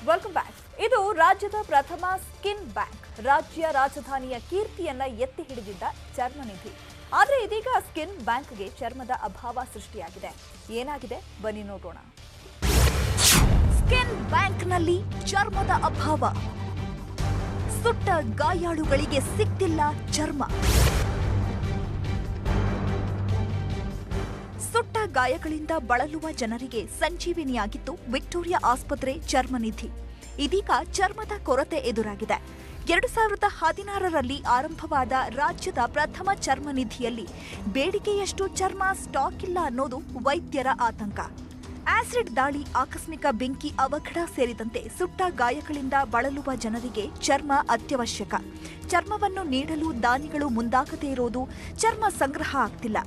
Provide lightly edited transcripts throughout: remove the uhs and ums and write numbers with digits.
Welcome back. ಇದು ರಾಜ್ಯದ ಪ್ರಥಮ ಸ್ಕಿನ್ ಬ್ಯಾಂಕ್. ರಾಜ್ಯ ರಾಜಧಾನಿಯ ಕೀರ್ತಿಯನ್ನ ಎತ್ತಿ ಹಿಡಿದಿದ್ದ ಚರ್ಮನಿಧಿ. ಆದರೆ ಇದೀಗ ಸ್ಕಿನ್ ಬ್ಯಾಂಕ್ಗೆ ಚರ್ಮದ ಅಭಾವ ಸೃಷ್ಟಿಯಾಗಿದೆ. ಏನಾಗಿದೆ ಬನ್ನಿ ನೋಡೋಣ. ಸ್ಕಿನ್ ಬ್ಯಾಂಕ್ನಲ್ಲಿ ಚರ್ಮದ ಅಭಾವ. ಸುಟ್ಟ ಗಾಯಾಳುಗಳಿಗೆ ಸಿಕ್ತಿಲ್ಲ ಚರ್ಮ. ಸುಟ್ಟ ಗಾಯಗಳಿಂದ ಬಳಲುವ ಜನರಿಗೆ ಸಂಜೀವಿನಿಯಾಗಿತ್ತು ವಿಕ್ಟೋರಿಯಾ ಆಸ್ಪತ್ರೆ ಚರ್ಮನಿಧಿ. ಇದೀಗ ಚರ್ಮದ ಕೊರತೆ ಎದುರಾಗಿದೆ. 2016ರಲ್ಲಿ ಆರಂಭವಾದ ರಾಜ್ಯದ ಪ್ರಥಮ ಚರ್ಮನಿಧಿಯಲ್ಲಿ ಬೇಡಿಕೆಯಷ್ಟು ಚರ್ಮ ಸ್ಟಾಕ್ ಇಲ್ಲ ಅನ್ನೋದು ವೈದ್ಯರ ಆತಂಕ. ಆಸಿಡ್ ದಾಳಿ, ಆಕಸ್ಮಿಕ ಬೆಂಕಿ ಅವಘಡ ಸೇರಿದಂತೆ ಸುಟ್ಟ ಗಾಯಗಳಿಂದ ಬಳಲುವ ಜನರಿಗೆ ಚರ್ಮ ಅತ್ಯವಶ್ಯಕ. ಚರ್ಮವನ್ನು ನೀಡಲು ದಾನಿಗಳು ಮುಂದಾಗದೇ ಇರೋದು, ಚರ್ಮ ಸಂಗ್ರಹ ಆಗ್ತಿಲ್ಲ.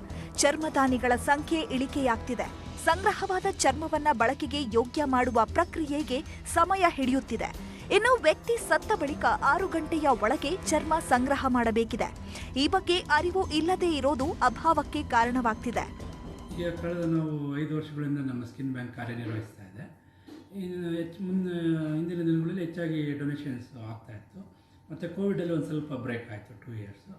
ಚರ್ಮದಾನಿಗಳ ಸಂಖ್ಯೆ ಇಳಿಕೆಯಾಗ್ತಿದೆ. ಸಂಗ್ರಹವಾದ ಚರ್ಮವನ್ನ ಬಳಕೆಗೆ ಯೋಗ್ಯ ಮಾಡುವ ಪ್ರಕ್ರಿಯೆಗೆ ಸಮಯ ಹಿಡಿಯುತ್ತಿದೆ. ಇನ್ನು ವ್ಯಕ್ತಿ ಸತ್ತ ಬಳಿಕ 6 ಗಂಟೆಯ ಒಳಗೆ ಚರ್ಮ ಸಂಗ್ರಹ ಮಾಡಬೇಕಿದೆ. ಈ ಬಗ್ಗೆ ಅರಿವು ಇಲ್ಲದೇ ಇರೋದು ಅಭಾವಕ್ಕೆ ಕಾರಣವಾಗ್ತಿದೆ. ಈಗ ಕಳೆದ ನಾವು 5 ವರ್ಷಗಳಿಂದ ನಮ್ಮ ಸ್ಕಿನ್ ಬ್ಯಾಂಕ್ ಕಾರ್ಯನಿರ್ವಹಿಸ್ತಾ ಇದೆ. ಹಿಂದಿನ ದಿನಗಳಲ್ಲಿ ಹೆಚ್ಚಾಗಿ ಡೊನೇಷನ್ಸ್ ಆಗ್ತಾ ಇತ್ತು. ಮತ್ತು ಕೋವಿಡಲ್ಲಿ ಒಂದು ಸ್ವಲ್ಪ ಬ್ರೇಕ್ ಆಯಿತು 2 ಇಯರ್ಸ್.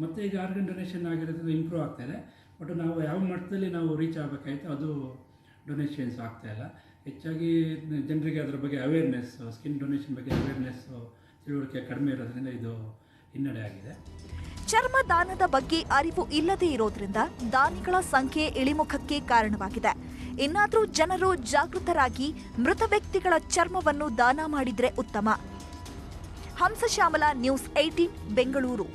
ಮತ್ತು ಈಗ ಆರ್ಗನ್ ಡೊನೇಷನ್ ಆಗಿರೋದ್ರಿಂದ ಇಂಪ್ರೂವ್ ಆಗ್ತಾಯಿದೆ. ಬಟ್ ನಾವು ಯಾವ ಮಟ್ಟದಲ್ಲಿ ನಾವು ರೀಚ್ ಆಗಬೇಕಾಯಿತು ಅದು ಡೊನೇಷನ್ಸ್ ಆಗ್ತಾಯಿಲ್ಲ. ಹೆಚ್ಚಾಗಿ ಜನರಿಗೆ ಅದರ ಬಗ್ಗೆ ಅವೇರ್ನೆಸ್, ಸ್ಕಿನ್ ಡೊನೇಷನ್ ಬಗ್ಗೆ ಅವೇರ್ನೆಸ್ಸು ತಿಳುವಳಿಕೆ ಕಡಿಮೆ ಇರೋದ್ರಿಂದ ಇದು ಹಿನ್ನಡೆ ಆಗಿದೆ. ಚರ್ಮದಾನದ ಬಗ್ಗೆ ಅರಿವು ಇಲ್ಲದೇ ಇರೋದ್ರಿಂದ ದಾನಿಗಳ ಸಂಖ್ಯೆ ಇಳಿಮುಖಕ್ಕೆ ಕಾರಣವಾಗಿದೆ. ಇನ್ನಾದರೂ ಜನರು ಜಾಗೃತರಾಗಿ ಮೃತ ವ್ಯಕ್ತಿಗಳ ಚರ್ಮವನ್ನು ದಾನ ಮಾಡಿದ್ರೆ ಉತ್ತಮ. ಹಂಸಶ್ಯಾಮಲ, ನ್ಯೂಸ್ 18, ಬೆಂಗಳೂರು.